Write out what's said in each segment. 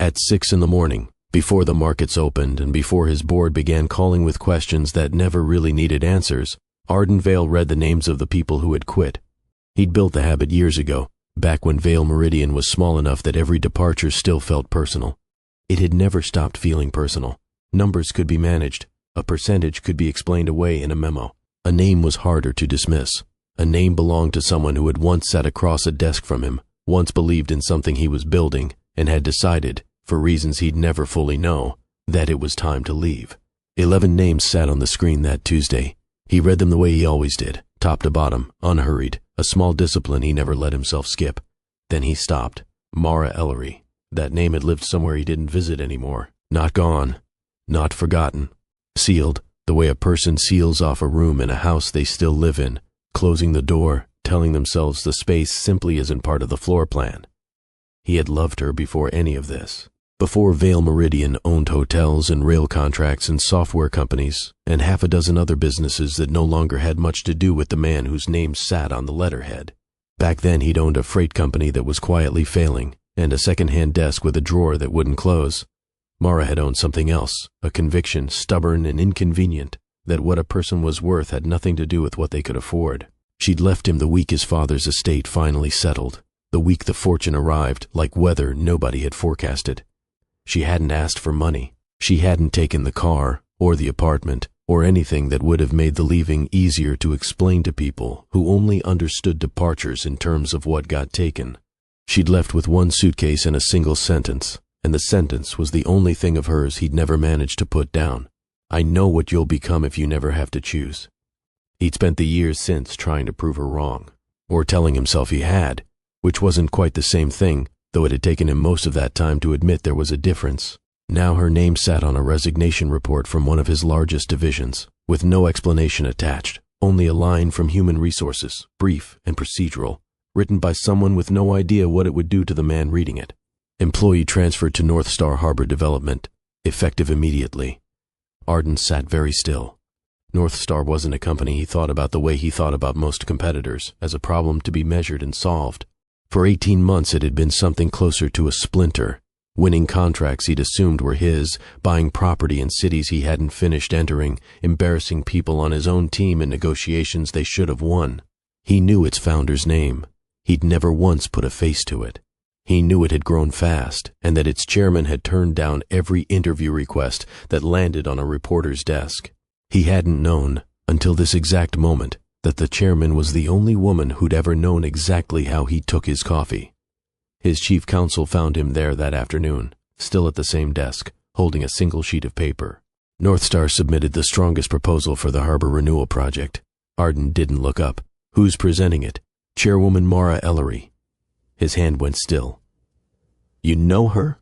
At 6 in the morning, before the markets opened and before his board began calling with questions that never really needed answers, Arden Vale read the names of the people who had quit. He'd built the habit years ago, back when Vale Meridian was small enough that every departure still felt personal. It had never stopped feeling personal. Numbers could be managed. A percentage could be explained away in a memo. A name was harder to dismiss. A name belonged to someone who had once sat across a desk from him, once believed in something he was building, and had decided, for reasons he'd never fully know, that it was time to leave. 11 names sat on the screen that Tuesday. He read them the way he always did, top to bottom, unhurried, a small discipline he never let himself skip. Then he stopped. Mara Ellery. That name had lived somewhere he didn't visit anymore. Not gone. Not forgotten. Sealed, the way a person seals off a room in a house they still live in, closing the door, telling themselves the space simply isn't part of the floor plan. He had loved her before any of this. Before Vale Meridian owned hotels and rail contracts and software companies and half a dozen other businesses that no longer had much to do with the man whose name sat on the letterhead. Back then he'd owned a freight company that was quietly failing and a second-hand desk with a drawer that wouldn't close. Mara had owned something else, a conviction, stubborn and inconvenient, that what a person was worth had nothing to do with what they could afford. She'd left him the week his father's estate finally settled, the week the fortune arrived, like weather nobody had forecasted. She hadn't asked for money. She hadn't taken the car, or the apartment, or anything that would have made the leaving easier to explain to people who only understood departures in terms of what got taken. She'd left with one suitcase and a single sentence, and the sentence was the only thing of hers he'd never managed to put down. I know what you'll become if you never have to choose. He'd spent the years since trying to prove her wrong, or telling himself he had, which wasn't quite the same thing, though it had taken him most of that time to admit there was a difference. Now her name sat on a resignation report from one of his largest divisions, with no explanation attached, only a line from Human Resources, brief and procedural, written by someone with no idea what it would do to the man reading it. Employee transferred to North Star Harbor Development, effective immediately. Arden sat very still. North Star wasn't a company he thought about the way he thought about most competitors, as a problem to be measured and solved. For 18 months it had been something closer to a splinter, winning contracts he'd assumed were his, buying property in cities he hadn't finished entering, embarrassing people on his own team in negotiations they should have won. He knew its founder's name. He'd never once put a face to it. He knew it had grown fast, and that its chairman had turned down every interview request that landed on a reporter's desk. He hadn't known, until this exact moment, that the chairman was the only woman who'd ever known exactly how he took his coffee. His chief counsel found him there that afternoon, still at the same desk, holding a single sheet of paper. North Star submitted the strongest proposal for the harbor renewal project. Arden didn't look up. Who's presenting it? Chairwoman Mara Ellery. His hand went still. You know her?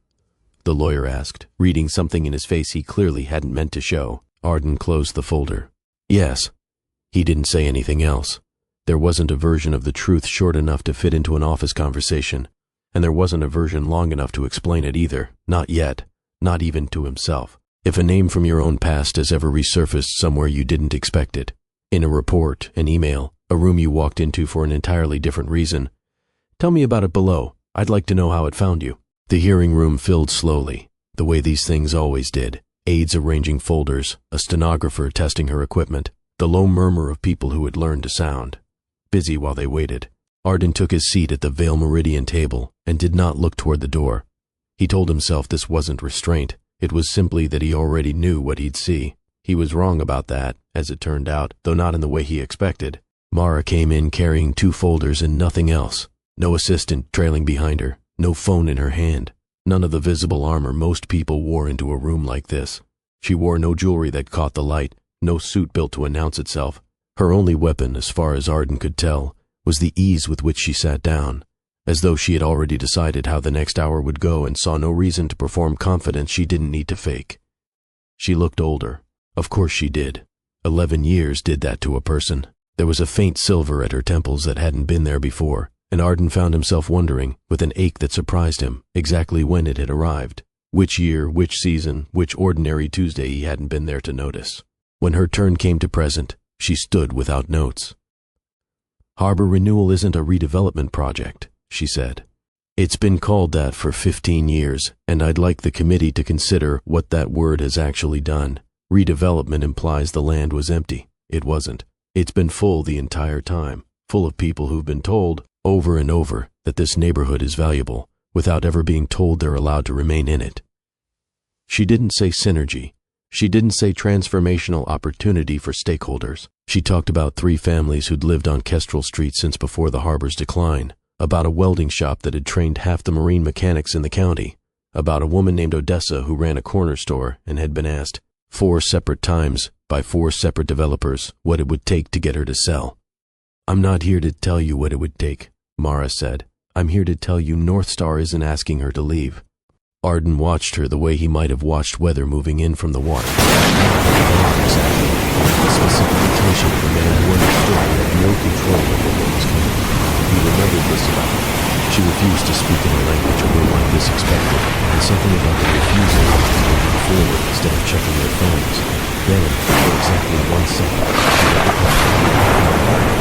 The lawyer asked, reading something in his face he clearly hadn't meant to show. Arden closed the folder. Yes. He didn't say anything else. There wasn't a version of the truth short enough to fit into an office conversation, and there wasn't a version long enough to explain it either, not yet, not even to himself. If a name from your own past has ever resurfaced somewhere you didn't expect it, in a report, an email, a room you walked into for an entirely different reason, tell me about it below. I'd like to know how it found you. The hearing room filled slowly, the way these things always did. Aides arranging folders, a stenographer testing her equipment, the low murmur of people who had learned to sound. Busy while they waited, Arden took his seat at the Vale Meridian table and did not look toward the door. He told himself this wasn't restraint. It was simply that he already knew what he'd see. He was wrong about that, as it turned out, though not in the way he expected. Mara came in carrying 2 folders and nothing else. No assistant trailing behind her, no phone in her hand, none of the visible armor most people wore into a room like this. She wore no jewelry that caught the light, no suit built to announce itself. Her only weapon, as far as Arden could tell, was the ease with which she sat down, as though she had already decided how the next hour would go and saw no reason to perform confidence she didn't need to fake. She looked older. Of course she did. 11 years did that to a person. There was a faint silver at her temples that hadn't been there before, and Arden found himself wondering, with an ache that surprised him, exactly when it had arrived. Which year, which season, which ordinary Tuesday he hadn't been there to notice. When her turn came to present, she stood without notes. Harbor renewal isn't a redevelopment project, she said. It's been called that for 15 years, and I'd like the committee to consider what that word has actually done. Redevelopment implies the land was empty. It wasn't. It's been full the entire time, full of people who've been told over and over that this neighborhood is valuable, without ever being told they're allowed to remain in it. She didn't say synergy. She didn't say transformational opportunity for stakeholders. She talked about 3 families who'd lived on Kestrel Street since before the harbor's decline, about a welding shop that had trained half the marine mechanics in the county, about a woman named Odessa who ran a corner store and had been asked 4 separate times by 4 separate developers what it would take to get her to sell. "I'm not here to tell you what it would take," Mara said. "I'm here to tell you North Star isn't asking her to leave." Arden watched her the way he might have watched weather moving in from the water. Exactly. The specific attention of a man who understood he had no control over what was coming. He remembered this about her. She refused to speak in a language a room like this expected, and something about the refusal made people move forward instead of checking their phones. Then, for exactly 1 second, she let the clock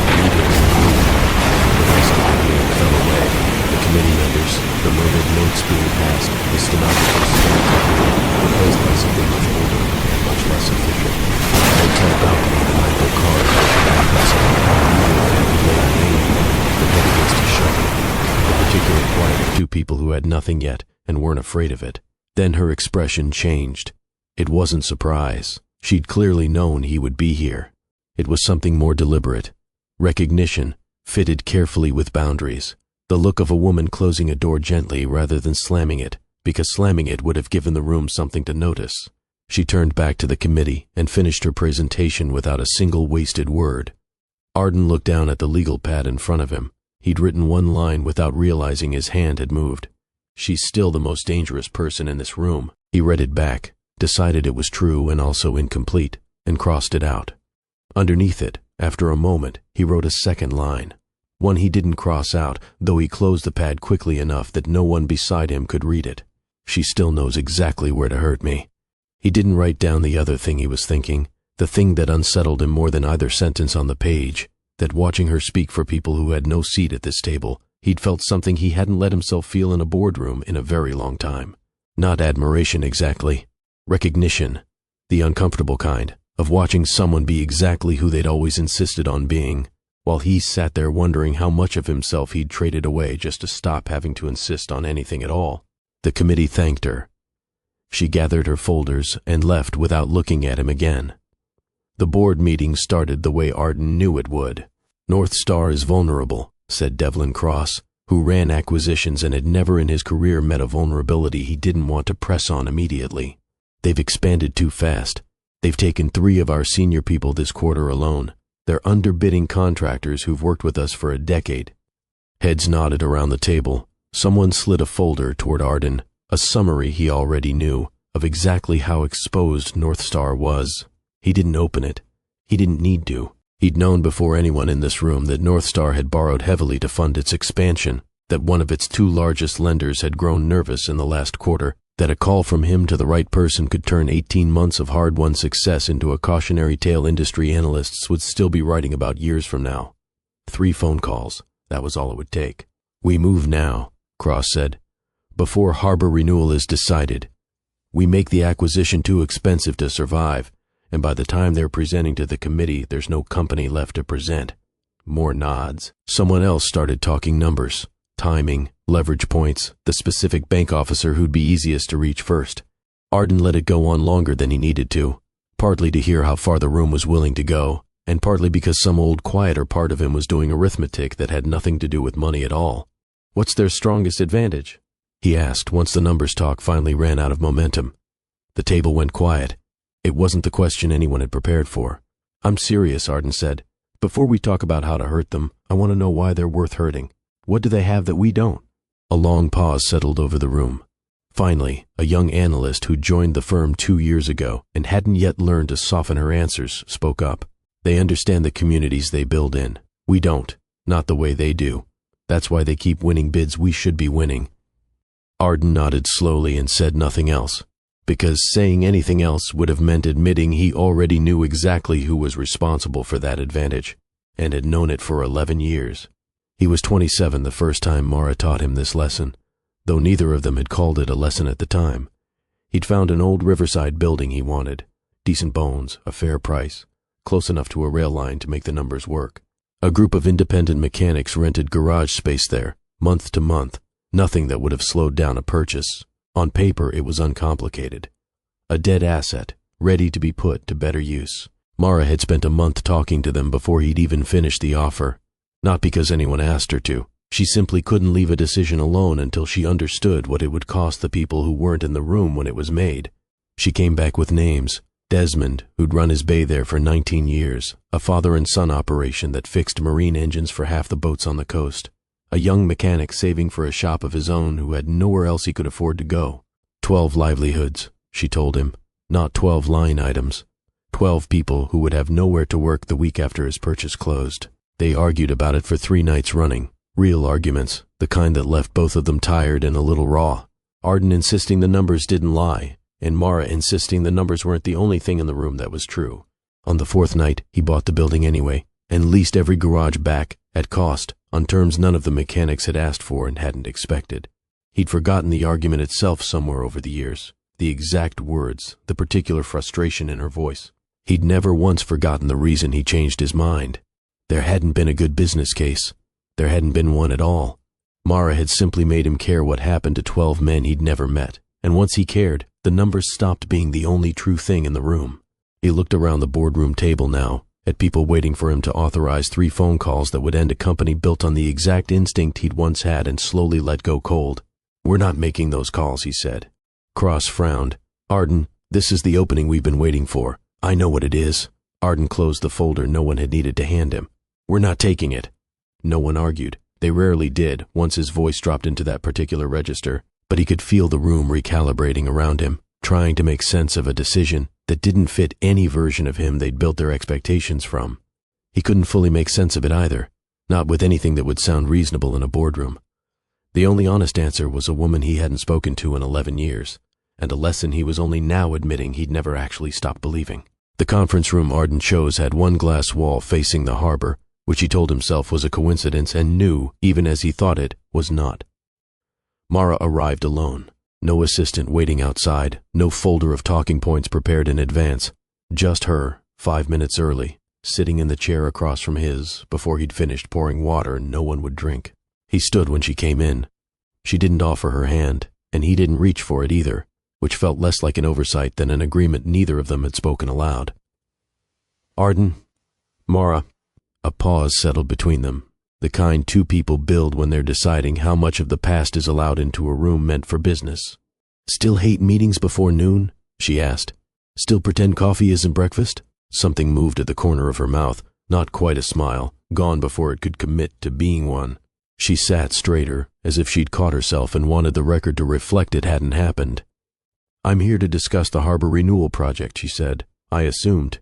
immediately. The rest of the meeting fell away. The committee members, the murmured notes being passed, the stenographers staring at her, the presidents of being much older and much less efficient. The hotel balcony, the night their cars were passing, neither of them could lay a name, the head against his shoulder. The particular quiet of 2 people who had nothing yet and weren't afraid of it. Then her expression changed. It wasn't surprise. She'd clearly known he would be here. It was something more deliberate. Recognition, fitted carefully with boundaries. The look of a woman closing a door gently rather than slamming it, because slamming it would have given the room something to notice. She turned back to the committee and finished her presentation without a single wasted word. Arden looked down at the legal pad in front of him. He'd written 1 line without realizing his hand had moved. "She's still the most dangerous person in this room." He read it back, decided it was true and also incomplete, and crossed it out. Underneath it, after a moment, he wrote a second line. One he didn't cross out, though he closed the pad quickly enough that no one beside him could read it. "She still knows exactly where to hurt me." He didn't write down the other thing he was thinking, the thing that unsettled him more than either sentence on the page, that watching her speak for people who had no seat at this table, he'd felt something he hadn't let himself feel in a boardroom in a very long time. Not admiration exactly. Recognition. The uncomfortable kind, of watching someone be exactly who they'd always insisted on being, while he sat there wondering how much of himself he'd traded away just to stop having to insist on anything at all. The committee thanked her. She gathered her folders and left without looking at him again. The board meeting started the way Arden knew it would. "North Star is vulnerable," said Devlin Cross, who ran acquisitions and had never in his career met a vulnerability he didn't want to press on immediately. "They've expanded too fast. They've taken 3 of our senior people this quarter alone. They're underbidding contractors who've worked with us for a decade." Heads nodded around the table. Someone slid a folder toward Arden, a summary he already knew, of exactly how exposed North Star was. He didn't open it. He didn't need to. He'd known before anyone in this room that North Star had borrowed heavily to fund its expansion, that one of its 2 largest lenders had grown nervous in the last quarter, that a call from him to the right person could turn 18 months of hard-won success into a cautionary tale industry analysts would still be writing about years from now. 3 phone calls. That was all it would take. "We move now," Cross said, "before harbor renewal is decided. We make the acquisition too expensive to survive, and by the time they're presenting to the committee, there's no company left to present." More nods. Someone else started talking numbers. Timing, leverage points, the specific bank officer who'd be easiest to reach first. Arden let it go on longer than he needed to, partly to hear how far the room was willing to go, and partly because some old quieter part of him was doing arithmetic that had nothing to do with money at all. "What's their strongest advantage?" he asked once the numbers talk finally ran out of momentum. The table went quiet. It wasn't the question anyone had prepared for. "I'm serious," Arden said. "Before we talk about how to hurt them, I want to know why they're worth hurting. What do they have that we don't?" A long pause settled over the room. Finally, a young analyst who joined the firm 2 years ago and hadn't yet learned to soften her answers spoke up. "They understand the communities they build in. We don't. Not the way they do. That's why they keep winning bids we should be winning." Arden nodded slowly and said nothing else, because saying anything else would have meant admitting he already knew exactly who was responsible for that advantage, and had known it for 11 years. He was 27 the first time Mara taught him this lesson, though neither of them had called it a lesson at the time. He'd found an old riverside building he wanted. Decent bones, a fair price, close enough to a rail line to make the numbers work. A group of independent mechanics rented garage space there, month to month, nothing that would have slowed down a purchase. On paper, it was uncomplicated. A dead asset, ready to be put to better use. Mara had spent a month talking to them before he'd even finished the offer. Not because anyone asked her to. She simply couldn't leave a decision alone until she understood what it would cost the people who weren't in the room when it was made. She came back with names. Desmond, who'd run his bay there for 19 years, a father and son operation that fixed marine engines for half the boats on the coast. A young mechanic saving for a shop of his own who had nowhere else he could afford to go. 12 livelihoods, she told him, not 12 line items. 12 people who would have nowhere to work the week after his purchase closed. They argued about it for 3 nights running. Real arguments, the kind that left both of them tired and a little raw. Arden insisting the numbers didn't lie, and Mara insisting the numbers weren't the only thing in the room that was true. On the 4th night, he bought the building anyway, and leased every garage back, at cost, on terms none of the mechanics had asked for and hadn't expected. He'd forgotten the argument itself somewhere over the years, the exact words, the particular frustration in her voice. He'd never once forgotten the reason he changed his mind. There hadn't been a good business case. There hadn't been one at all. Mara had simply made him care what happened to 12 men he'd never met, and once he cared, the numbers stopped being the only true thing in the room. He looked around the boardroom table now, at people waiting for him to authorize 3 phone calls that would end a company built on the exact instinct he'd once had and slowly let go cold. "We're not making those calls," he said. Cross frowned. "Arden, this is the opening we've been waiting for. I know what it is." Arden closed the folder no one had needed to hand him. "We're not taking it." No one argued. They rarely did, once his voice dropped into that particular register, but he could feel the room recalibrating around him, trying to make sense of a decision that didn't fit any version of him they'd built their expectations from. He couldn't fully make sense of it either, not with anything that would sound reasonable in a boardroom. The only honest answer was a woman he hadn't spoken to in 11 years, and a lesson he was only now admitting he'd never actually stopped believing. The conference room Arden chose had one glass wall facing the harbor, which he told himself was a coincidence and knew, even as he thought it, was not. Mara arrived alone. No assistant waiting outside, no folder of talking points prepared in advance. Just her, 5 minutes early, sitting in the chair across from his before he'd finished pouring water no one would drink. He stood when she came in. She didn't offer her hand, and he didn't reach for it either, which felt less like an oversight than an agreement neither of them had spoken aloud. "Arden, Mara." A pause settled between them, the kind 2 people build when they're deciding how much of the past is allowed into a room meant for business. "Still hate meetings before noon?" she asked. "Still pretend coffee isn't breakfast?" Something moved at the corner of her mouth, not quite a smile, gone before it could commit to being one. She sat straighter, as if she'd caught herself and wanted the record to reflect it hadn't happened. "I'm here to discuss the harbor renewal project," she said. "I assumed.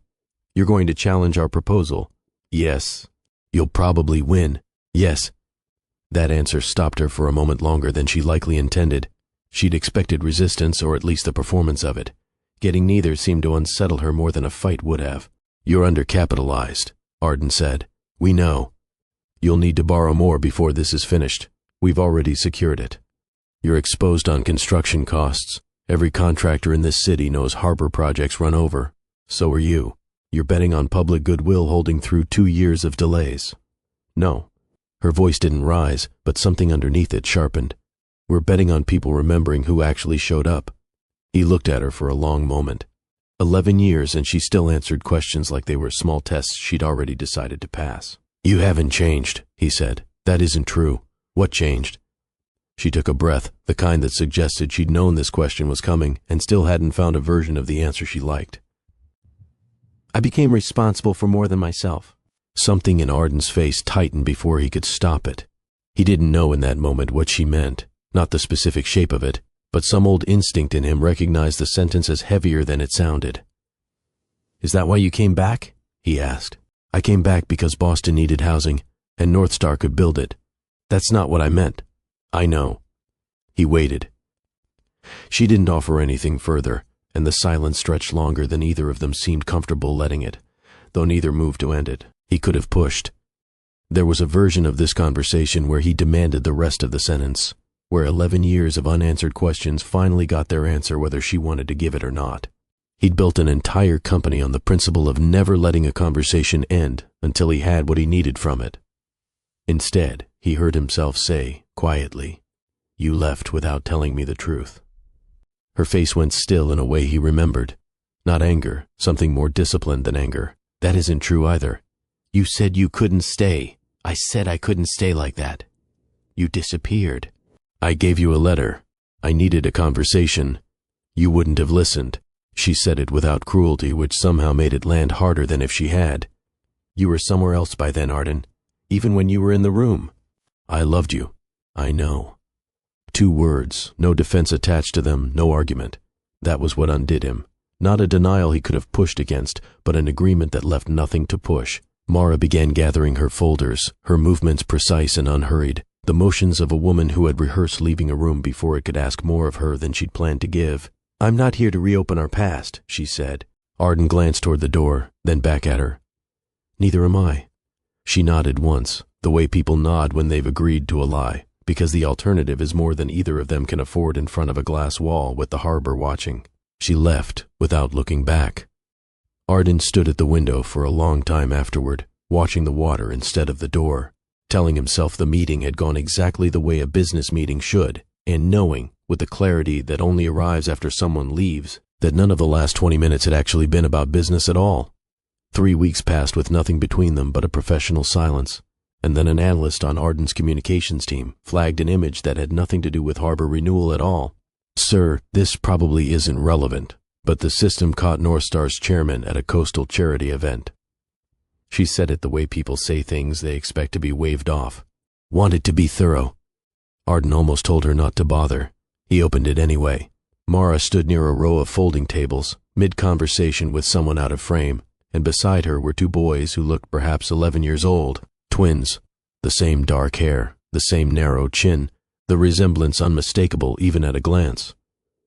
You're going to challenge our proposal." "Yes." "You'll probably win." "Yes." That answer stopped her for a moment longer than she likely intended. She'd expected resistance, or at least the performance of it. Getting neither seemed to unsettle her more than a fight would have. "You're undercapitalized," Arden said. "We know. You'll need to borrow more before this is finished. We've already secured it. You're exposed on construction costs. Every contractor in this city knows harbor projects run over. So are you. You're betting on public goodwill holding through 2 years of delays." "No." Her voice didn't rise, but something underneath it sharpened. "We're betting on people remembering who actually showed up." He looked at her for a long moment. 11 years, and she still answered questions like they were small tests she'd already decided to pass. "You haven't changed," he said. "That isn't true. What changed?" She took a breath, the kind that suggested she'd known this question was coming and still hadn't found a version of the answer she liked. "I became responsible for more than myself." Something in Arden's face tightened before he could stop it. He didn't know in that moment what she meant, not the specific shape of it, but some old instinct in him recognized the sentence as heavier than it sounded. "Is that why you came back?" he asked. "I came back because Boston needed housing, and North Star could build it. That's not what I meant." "I know." He waited. She didn't offer anything further, and the silence stretched longer than either of them seemed comfortable letting it, though neither moved to end it. He could have pushed. There was a version of this conversation where he demanded the rest of the sentence. where 11 years of unanswered questions finally got their answer whether she wanted to give it or not. He'd built an entire company on the principle of never letting a conversation end until he had what he needed from it. Instead, he heard himself say, quietly, "You left without telling me the truth." Her face went still in a way he remembered. Not anger, something more disciplined than anger. "That isn't true either. You said you couldn't stay. I said I couldn't stay like that. You disappeared. I gave you a letter. I needed a conversation. You wouldn't have listened." She said it without cruelty, which somehow made it land harder than if she had. "You were somewhere else by then, Arden, even when you were in the room. I loved you. I know." 2 words, no defense attached to them, no argument. That was what undid him. Not a denial he could have pushed against, but an agreement that left nothing to push. Mara began gathering her folders, her movements precise and unhurried, the motions of a woman who had rehearsed leaving a room before it could ask more of her than she'd planned to give. "I'm not here to reopen our past," she said. Arden glanced toward the door, then back at her. "Neither am I." She nodded once, the way people nod when they've agreed to a lie, because the alternative is more than either of them can afford in front of a glass wall with the harbor watching. She left without looking back. Arden stood at the window for a long time afterward, watching the water instead of the door, telling himself the meeting had gone exactly the way a business meeting should, and knowing, with the clarity that only arrives after someone leaves, that none of the last 20 minutes had actually been about business at all. 3 weeks passed with nothing between them but a professional silence, and then an analyst on Arden's communications team flagged an image that had nothing to do with harbor renewal at all. "Sir, this probably isn't relevant, but the system caught Northstar's chairman at a coastal charity event." She said it the way people say things they expect to be waved off. "Wanted to be thorough." Arden almost told her not to bother. He opened it anyway. Mara stood near a row of folding tables, mid-conversation with someone out of frame, and beside her were 2 boys who looked perhaps 11 years old, twins. The same dark hair, the same narrow chin, the resemblance unmistakable even at a glance.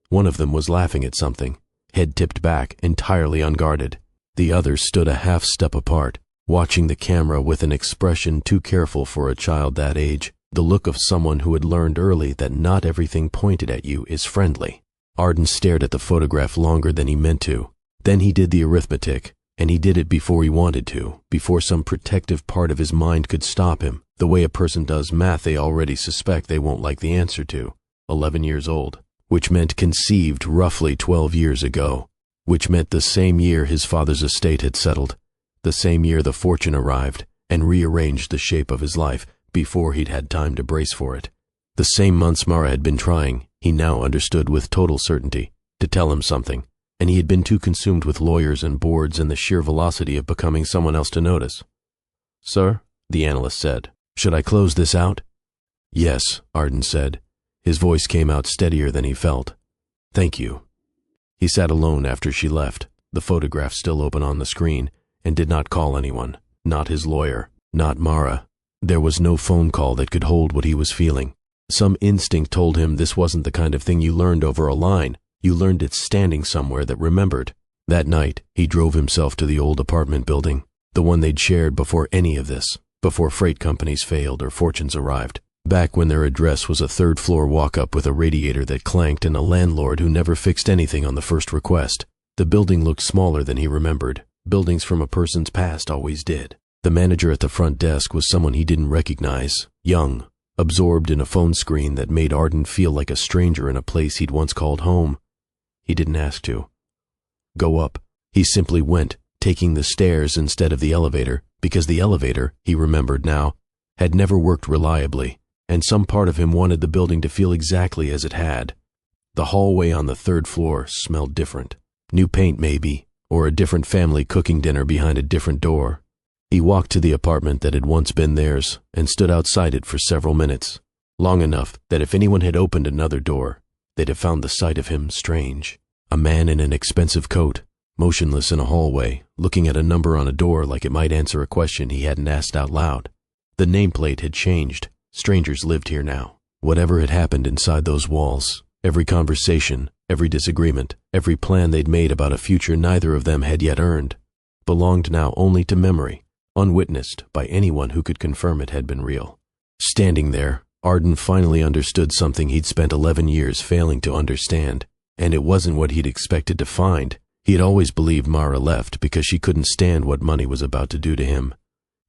One of them was laughing at something, head tipped back, entirely unguarded. The other stood a half step apart, watching the camera with an expression too careful for a child that age, the look of someone who had learned early that not everything pointed at you is friendly. Arden stared at the photograph longer than he meant to. Then he did the arithmetic, and he did it before he wanted to, before some protective part of his mind could stop him, the way a person does math they already suspect they won't like the answer to. 11 years old, which meant conceived roughly 12 years ago, which meant the same year his father's estate had settled, the same year the fortune arrived and rearranged the shape of his life before he'd had time to brace for it. The same months Mara had been trying, he now understood with total certainty, to tell him something, and he had been too consumed with lawyers and boards and the sheer velocity of becoming someone else to notice. "Sir," the analyst said, "should I close this out?" "Yes," Arden said. His voice came out steadier than he felt. "Thank you." He sat alone after she left, the photograph still open on the screen, and did not call anyone, not his lawyer, not Mara. There was no phone call that could hold what he was feeling. Some instinct told him this wasn't the kind of thing you learned over a line. You learned it standing somewhere that remembered. That night, he drove himself to the old apartment building, the one they'd shared before any of this, before freight companies failed or fortunes arrived, back when their address was a 3rd-floor walk-up with a radiator that clanked and a landlord who never fixed anything on the first request. The building looked smaller than he remembered. Buildings from a person's past always did. The manager at the front desk was someone he didn't recognize, young, absorbed in a phone screen that made Arden feel like a stranger in a place he'd once called home. He didn't ask to go up. He simply went, taking the stairs instead of the elevator, because the elevator, he remembered now, had never worked reliably, and some part of him wanted the building to feel exactly as it had. The hallway on the 3rd floor smelled different. New paint maybe, or a different family cooking dinner behind a different door. He walked to the apartment that had once been theirs and stood outside it for several minutes, long enough that if anyone had opened another door, they'd have found the sight of him strange. A man in an expensive coat, motionless in a hallway, looking at a number on a door like it might answer a question he hadn't asked out loud. The nameplate had changed. Strangers lived here now. Whatever had happened inside those walls, every conversation, every disagreement, every plan they'd made about a future neither of them had yet earned, belonged now only to memory, unwitnessed by anyone who could confirm it had been real. Standing there, Arden finally understood something he'd spent 11 years failing to understand, and it wasn't what he'd expected to find. He had always believed Mara left because she couldn't stand what money was about to do to him,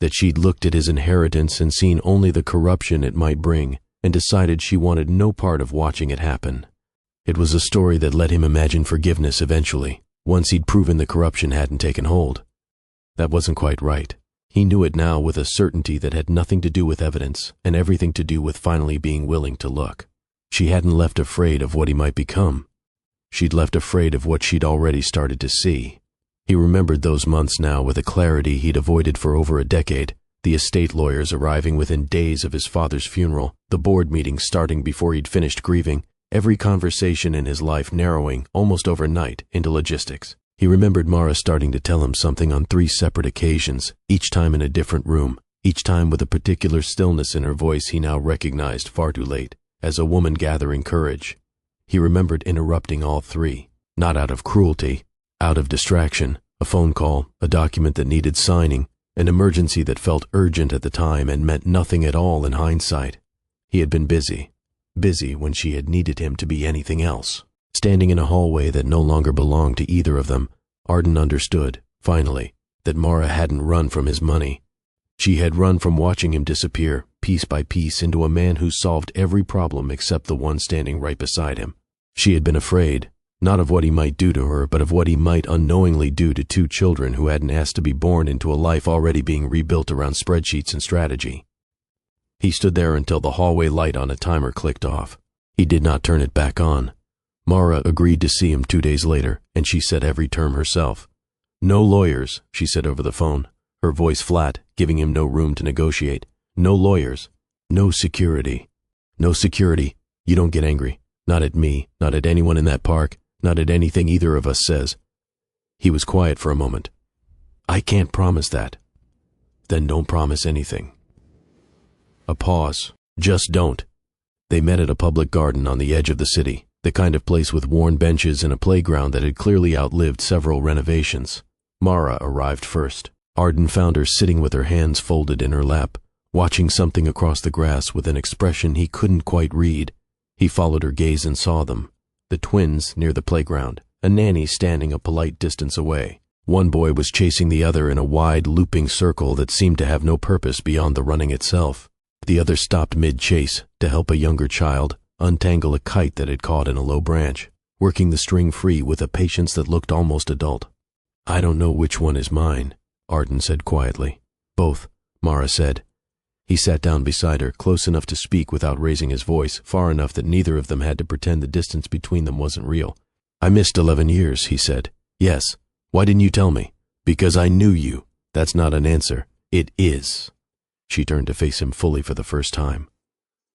that she'd looked at his inheritance and seen only the corruption it might bring, and decided she wanted no part of watching it happen. It was a story that let him imagine forgiveness eventually, once he'd proven the corruption hadn't taken hold. That wasn't quite right. He knew it now with a certainty that had nothing to do with evidence and everything to do with finally being willing to look. She hadn't left afraid of what he might become. She'd left afraid of what she'd already started to see. He remembered those months now with a clarity he'd avoided for over a decade, the estate lawyers arriving within days of his father's funeral, the board meetings starting before he'd finished grieving, every conversation in his life narrowing, almost overnight, into logistics. He remembered Mara starting to tell him something on 3 separate occasions, each time in a different room, each time with a particular stillness in her voice he now recognized far too late, as a woman gathering courage. He remembered interrupting all 3, not out of cruelty, out of distraction, a phone call, a document that needed signing, an emergency that felt urgent at the time and meant nothing at all in hindsight. He had been busy when she had needed him to be anything else. Standing in a hallway that no longer belonged to either of them, Arden understood, finally, that Mara hadn't run from his money. She had run from watching him disappear, piece by piece, into a man who solved every problem except the one standing right beside him. She had been afraid, not of what he might do to her, but of what he might unknowingly do to 2 children who hadn't asked to be born into a life already being rebuilt around spreadsheets and strategy. He stood there until the hallway light on a timer clicked off. He did not turn it back on. Mara agreed to see him 2 days later, and she said every term herself. "No lawyers," she said over the phone, her voice flat, giving him no room to negotiate. "No lawyers. No security. No security. You don't get angry. Not at me, not at anyone in that park, not at anything either of us says." He was quiet for a moment. "I can't promise that." "Then don't promise anything." A pause. "Just don't." They met at a public garden on the edge of the city, the kind of place with worn benches and a playground that had clearly outlived several renovations. Mara arrived first. Arden found her sitting with her hands folded in her lap, watching something across the grass with an expression he couldn't quite read. He followed her gaze and saw them. The twins near the playground, a nanny standing a polite distance away. One boy was chasing the other in a wide, looping circle that seemed to have no purpose beyond the running itself. The other stopped mid-chase to help a younger child untangle a kite that had caught in a low branch, working the string free with a patience that looked almost adult. "I don't know which one is mine," Arden said quietly. "Both," Mara said. He sat down beside her, close enough to speak without raising his voice, far enough that neither of them had to pretend the distance between them wasn't real. "I missed 11 years, he said. "Yes. Why didn't you tell me?" "Because I knew you." "That's not an answer." "It is." She turned to face him fully for the first time.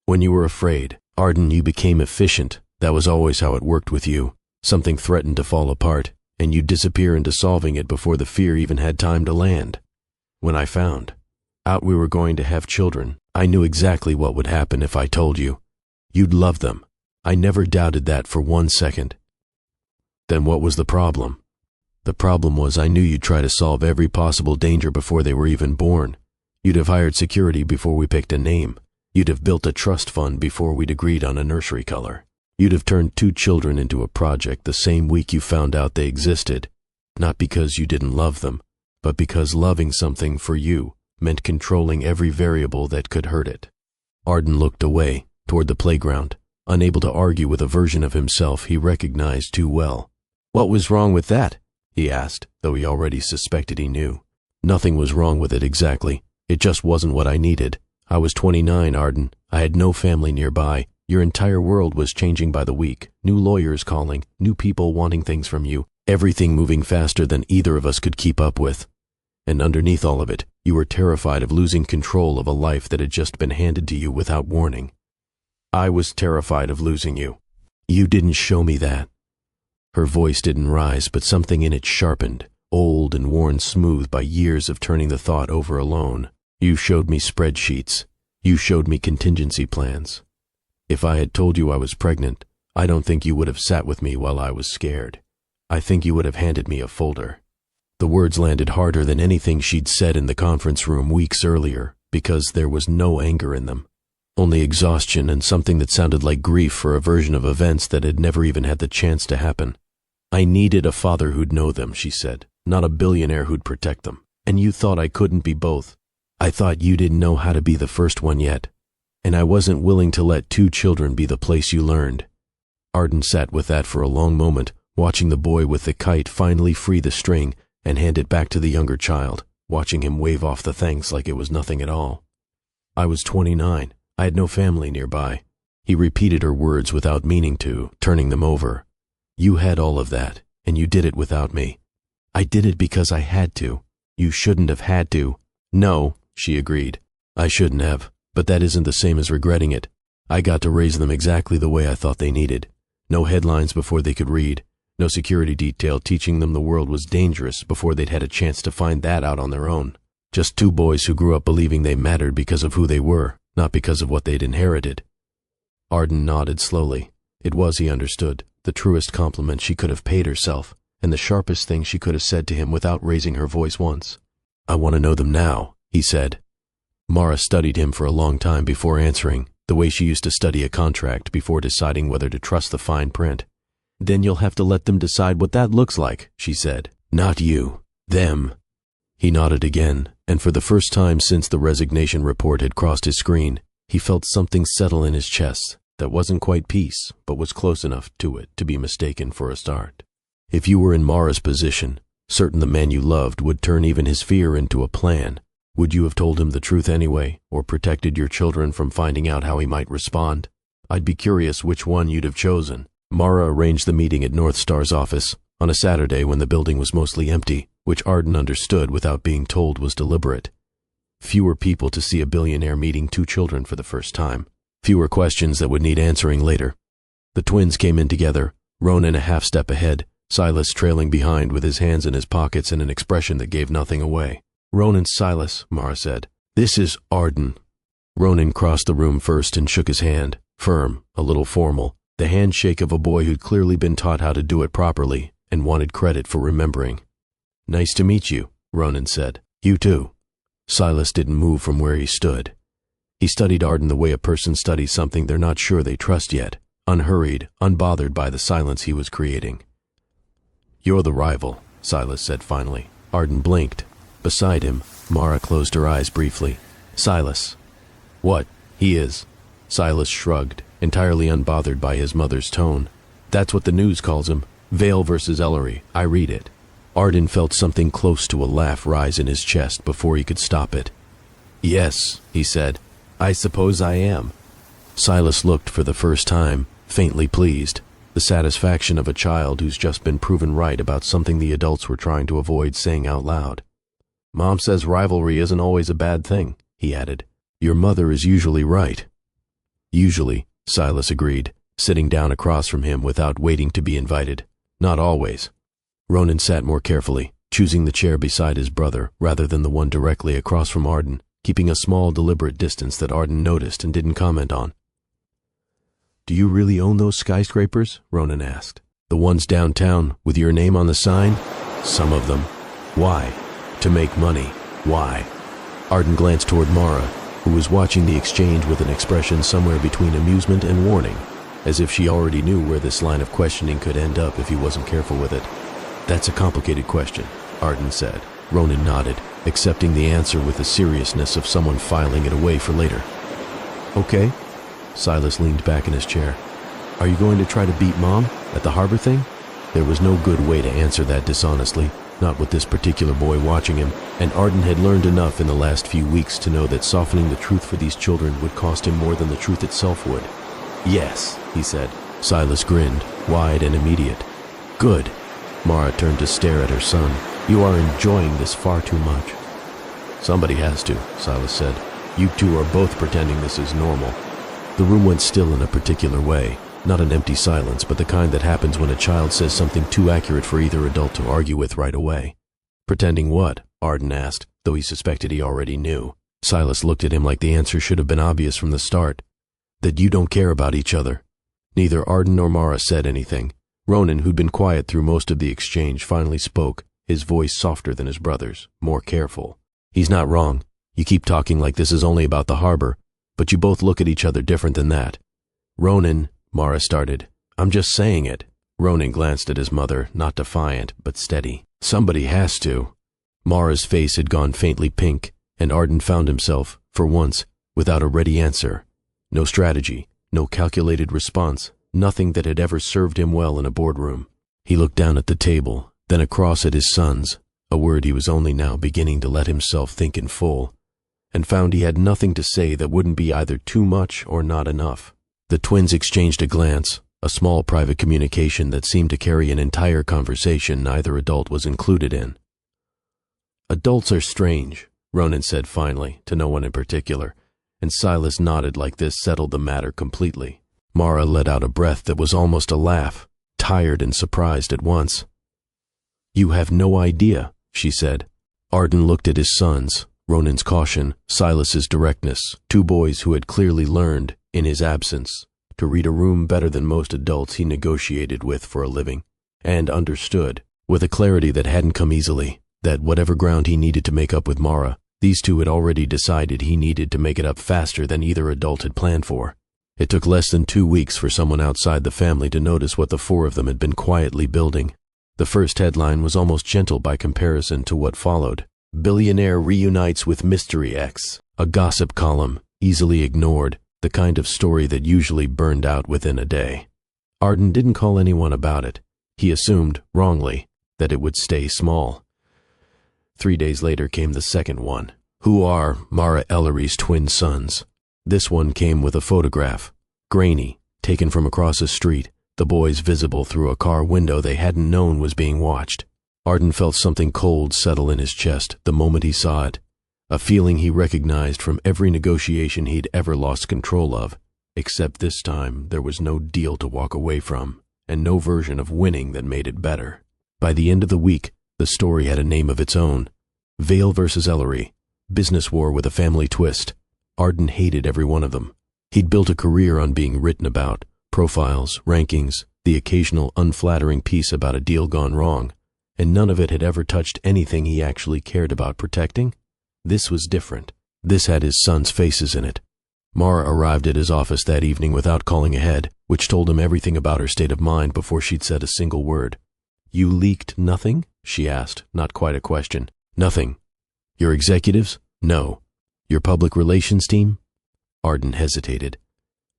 "When you were afraid, Arden, you became efficient. That was always how it worked with you. Something threatened to fall apart, and you'd disappear into solving it before the fear even had time to land. When I found out we were going to have children, I knew exactly what would happen if I told you. You'd love them. I never doubted that for 1 second. Then what was the problem? The problem was I knew you'd try to solve every possible danger before they were even born. You'd have hired security before we picked a name. You'd have built a trust fund before we'd agreed on a nursery color. You'd have turned 2 children into a project the same week you found out they existed, not because you didn't love them, but because loving something for you meant controlling every variable that could hurt it. Arden looked away, toward the playground, unable to argue with a version of himself he recognized too well. "What was wrong with that?" he asked, though he already suspected he knew. "Nothing was wrong with it exactly. It just wasn't what I needed. I was 29, Arden. I had no family nearby. Your entire world was changing by the week. New lawyers calling, new people wanting things from you, everything moving faster than either of us could keep up with. And underneath all of it, you were terrified of losing control of a life that had just been handed to you without warning. I was terrified of losing you. You didn't show me that." Her voice didn't rise, but something in it sharpened, old and worn smooth by years of turning the thought over alone. "You showed me spreadsheets. You showed me contingency plans. If I had told you I was pregnant, I don't think you would have sat with me while I was scared. I think you would have handed me a folder." The words landed harder than anything she'd said in the conference room weeks earlier, because there was no anger in them. Only exhaustion and something that sounded like grief for a version of events that had never even had the chance to happen. I needed a father who'd know them, she said, not a billionaire who'd protect them. And you thought I couldn't be both. I thought you didn't know how to be the first one yet. And I wasn't willing to let 2 children be the place you learned. Arden sat with that for a long moment, watching the boy with the kite finally free the string and hand it back to the younger child, watching him wave off the thanks like it was nothing at all. I was 29. I had no family nearby. He repeated her words without meaning to, turning them over. You had all of that, and you did it without me. I did it because I had to. You shouldn't have had to. No, she agreed. I shouldn't have, but that isn't the same as regretting it. I got to raise them exactly the way I thought they needed. No headlines before they could read. No security detail teaching them the world was dangerous before they'd had a chance to find that out on their own. Just 2 boys who grew up believing they mattered because of who they were, not because of what they'd inherited. Arden nodded slowly. It was, he understood, the truest compliment she could have paid herself, and the sharpest thing she could have said to him without raising her voice once. I want to know them now, he said. Mara studied him for a long time before answering, the way she used to study a contract before deciding whether to trust the fine print. Then you'll have to let them decide what that looks like, she said. Not you. Them. He nodded again, and for the first time since the resignation report had crossed his screen, he felt something settle in his chest that wasn't quite peace, but was close enough to it to be mistaken for a start. If you were in Mara's position, certain the man you loved would turn even his fear into a plan, would you have told him the truth anyway, or protected your children from finding out how he might respond? I'd be curious which one you'd have chosen. Mara arranged the meeting at North Star's office on a Saturday when the building was mostly empty, which Arden understood without being told was deliberate. Fewer people to see a billionaire meeting 2 children for the first time. Fewer questions that would need answering later. The twins came in together, Ronan a half step ahead, Silas trailing behind with his hands in his pockets and an expression that gave nothing away. Ronan's Silas, Mara said. This is Arden. Ronan crossed the room first and shook his hand, firm, a little formal, the handshake of a boy who'd clearly been taught how to do it properly and wanted credit for remembering. Nice to meet you, Ronan said. You too. Silas didn't move from where he stood. He studied Arden the way a person studies something they're not sure they trust yet, unhurried, unbothered by the silence he was creating. You're the rival, Silas said finally. Arden blinked. Beside him, Mara closed her eyes briefly. Silas. What? He is. Silas shrugged, entirely unbothered by his mother's tone. That's what the news calls him. Vale versus Ellery. I read it. Arden felt something close to a laugh rise in his chest before he could stop it. Yes, he said. I suppose I am. Silas looked for the first time, faintly pleased, the satisfaction of a child who's just been proven right about something the adults were trying to avoid saying out loud. Mom says rivalry isn't always a bad thing, he added. Your mother is usually right. Usually, Silas agreed, sitting down across from him without waiting to be invited. Not always. Ronan sat more carefully, choosing the chair beside his brother rather than the one directly across from Arden, keeping a small, deliberate distance that Arden noticed and didn't comment on. Do you really own those skyscrapers? Ronan asked. The ones downtown, with your name on the sign? Some of them. Why? To make money. Why? Arden glanced toward Mara, who was watching the exchange with an expression somewhere between amusement and warning, as if she already knew where this line of questioning could end up if he wasn't careful with it. That's a complicated question, Arden said. Ronan nodded, accepting the answer with the seriousness of someone filing it away for later. Okay. Silas leaned back in his chair. Are you going to try to beat Mom at the harbor thing? There was no good way to answer that dishonestly, not with this particular boy watching him, and Arden had learned enough in the last few weeks to know that softening the truth for these children would cost him more than the truth itself would. Yes, he said. Silas grinned, wide and immediate. Good. Mara turned to stare at her son. You are enjoying this far too much. Somebody has to, Silas said. You two are both pretending this is normal. The room went still in a particular way, not an empty silence, but the kind that happens when a child says something too accurate for either adult to argue with right away. Pretending what? Arden asked, though he suspected he already knew. Silas looked at him like the answer should have been obvious from the start. That you don't care about each other. Neither Arden nor Mara said anything. Ronan, who'd been quiet through most of the exchange, finally spoke, his voice softer than his brother's, more careful. He's not wrong. You keep talking like this is only about the harbor, but you both look at each other different than that. Ronan, Mara started. I'm just saying it. Ronan glanced at his mother, not defiant, but steady. Somebody has to. Mara's face had gone faintly pink, and Arden found himself, for once, without a ready answer. No strategy, no calculated response, nothing that had ever served him well in a boardroom. He looked down at the table, then across at his sons, a word he was only now beginning to let himself think in full, and found he had nothing to say that wouldn't be either too much or not enough. The twins exchanged a glance, a small private communication that seemed to carry an entire conversation neither adult was included in. Adults are strange, Ronan said finally, to no one in particular, and Silas nodded like this settled the matter completely. Mara let out a breath that was almost a laugh, tired and surprised at once. You have no idea, she said. Arden looked at his sons, Ronan's caution, Silas's directness, two boys who had clearly learned, in his absence, to read a room better than most adults he negotiated with for a living, and understood, with a clarity that hadn't come easily, that whatever ground he needed to make up with Mara, these two had already decided he needed to make it up faster than either adult had planned for. It took less than 2 weeks for someone outside the family to notice what the four of them had been quietly building. The first headline was almost gentle by comparison to what followed. Billionaire reunites with Mystery X, a gossip column, easily ignored, the kind of story that usually burned out within a day. Arden didn't call anyone about it. He assumed, wrongly, that it would stay small. 3 days later came the second one. Who are Mara Ellery's twin sons? This one came with a photograph, grainy, taken from across a street, the boys visible through a car window they hadn't known was being watched. Arden felt something cold settle in his chest the moment he saw it, a feeling he recognized from every negotiation he'd ever lost control of, except this time there was no deal to walk away from, and no version of winning that made it better. By the end of the week, the story had a name of its own. Vale versus Ellery, business war with a family twist. Arden hated every one of them. He'd built a career on being written about, profiles, rankings, the occasional unflattering piece about a deal gone wrong, and none of it had ever touched anything he actually cared about protecting. This was different. This had his sons' faces in it. Mara arrived at his office that evening without calling ahead, which told him everything about her state of mind before she'd said a single word. You leaked nothing? She asked, not quite a question. Nothing. Your executives? No. Your public relations team? Arden hesitated.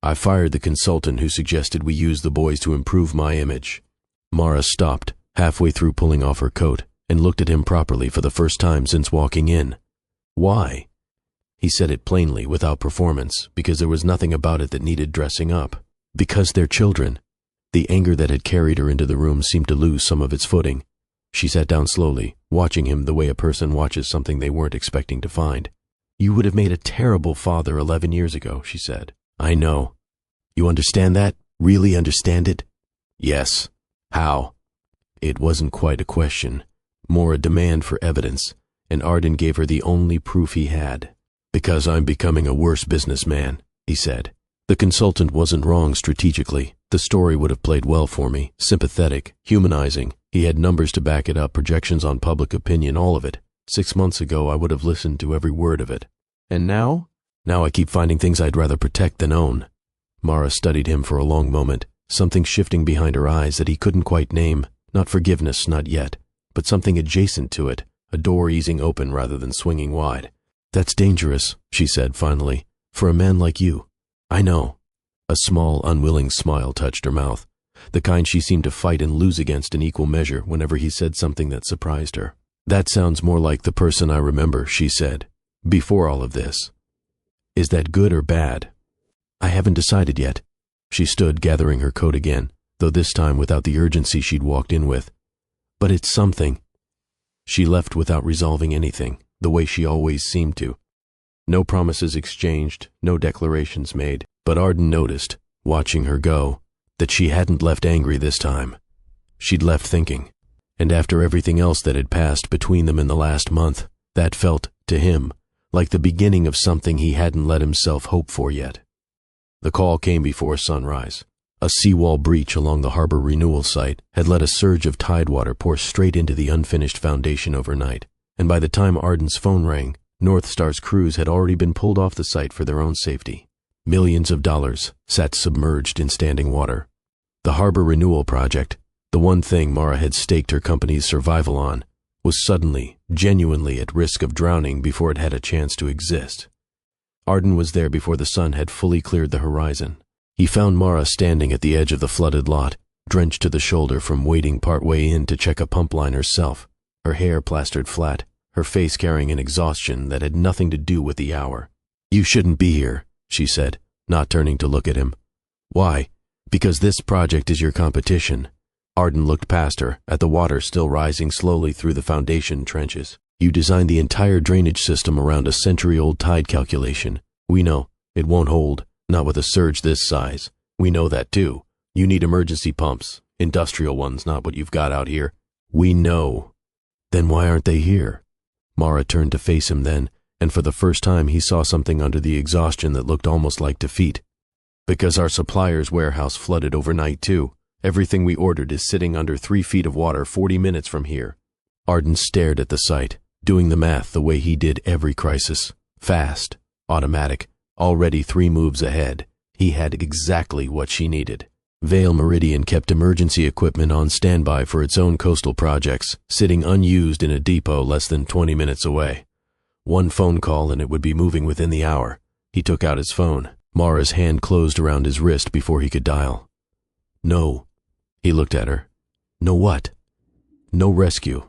I fired the consultant who suggested we use the boys to improve my image. Mara stopped, halfway through pulling off her coat, and looked at him properly for the first time since walking in. Why? He said it plainly, without performance, because there was nothing about it that needed dressing up. Because they're children. The anger that had carried her into the room seemed to lose some of its footing. She sat down slowly, watching him the way a person watches something they weren't expecting to find. You would have made a terrible father 11 years ago, she said. I know. You understand that? Really understand it? Yes. How? It wasn't quite a question, more a demand for evidence, and Arden gave her the only proof he had. Because I'm becoming a worse businessman, he said. The consultant wasn't wrong strategically. The story would have played well for me, sympathetic, humanizing. He had numbers to back it up, projections on public opinion, all of it. 6 months ago, I would have listened to every word of it. And now? Now I keep finding things I'd rather protect than own. Mara studied him for a long moment, something shifting behind her eyes that he couldn't quite name. Not forgiveness, not yet, but something adjacent to it, a door easing open rather than swinging wide. That's dangerous, she said finally, for a man like you. I know. A small, unwilling smile touched her mouth, the kind she seemed to fight and lose against in equal measure whenever he said something that surprised her. That sounds more like the person I remember, she said, before all of this. Is that good or bad? I haven't decided yet. She stood gathering her coat again, though this time without the urgency she'd walked in with. But it's something. She left without resolving anything, the way she always seemed to. No promises exchanged, no declarations made, but Arden noticed, watching her go, that she hadn't left angry this time. She'd left thinking, and after everything else that had passed between them in the last month, that felt, to him, like the beginning of something he hadn't let himself hope for yet. The call came before sunrise. A seawall breach along the harbor renewal site had let a surge of tidewater pour straight into the unfinished foundation overnight, and by the time Arden's phone rang, North Star's crews had already been pulled off the site for their own safety. Millions of dollars sat submerged in standing water. The harbor renewal project, the one thing Mara had staked her company's survival on, was suddenly, genuinely at risk of drowning before it had a chance to exist. Arden was there before the sun had fully cleared the horizon. He found Mara standing at the edge of the flooded lot, drenched to the shoulder from wading partway in to check a pump line herself, her hair plastered flat, her face carrying an exhaustion that had nothing to do with the hour. "You shouldn't be here," she said, not turning to look at him. "Why? Because this project is your competition." Arden looked past her, at the water still rising slowly through the foundation trenches. "You designed the entire drainage system around a century-old tide calculation. We know. It won't hold, not with a surge this size. We know that too. You need emergency pumps, industrial ones, not what you've got out here. We know." "Then why aren't they here?" Mara turned to face him then, and for the first time he saw something under the exhaustion that looked almost like defeat. "Because our supplier's warehouse flooded overnight too. Everything we ordered is sitting under 3 feet of water 40 minutes from here." Arden stared at the sight, doing the math the way he did every crisis. Fast, automatic, already 3 moves ahead. He had exactly what she needed. Vale Meridian kept emergency equipment on standby for its own coastal projects, sitting unused in a depot less than 20 minutes away. One phone call and it would be moving within the hour. He took out his phone. Mara's hand closed around his wrist before he could dial. "No." He looked at her. "No what?" "No rescue.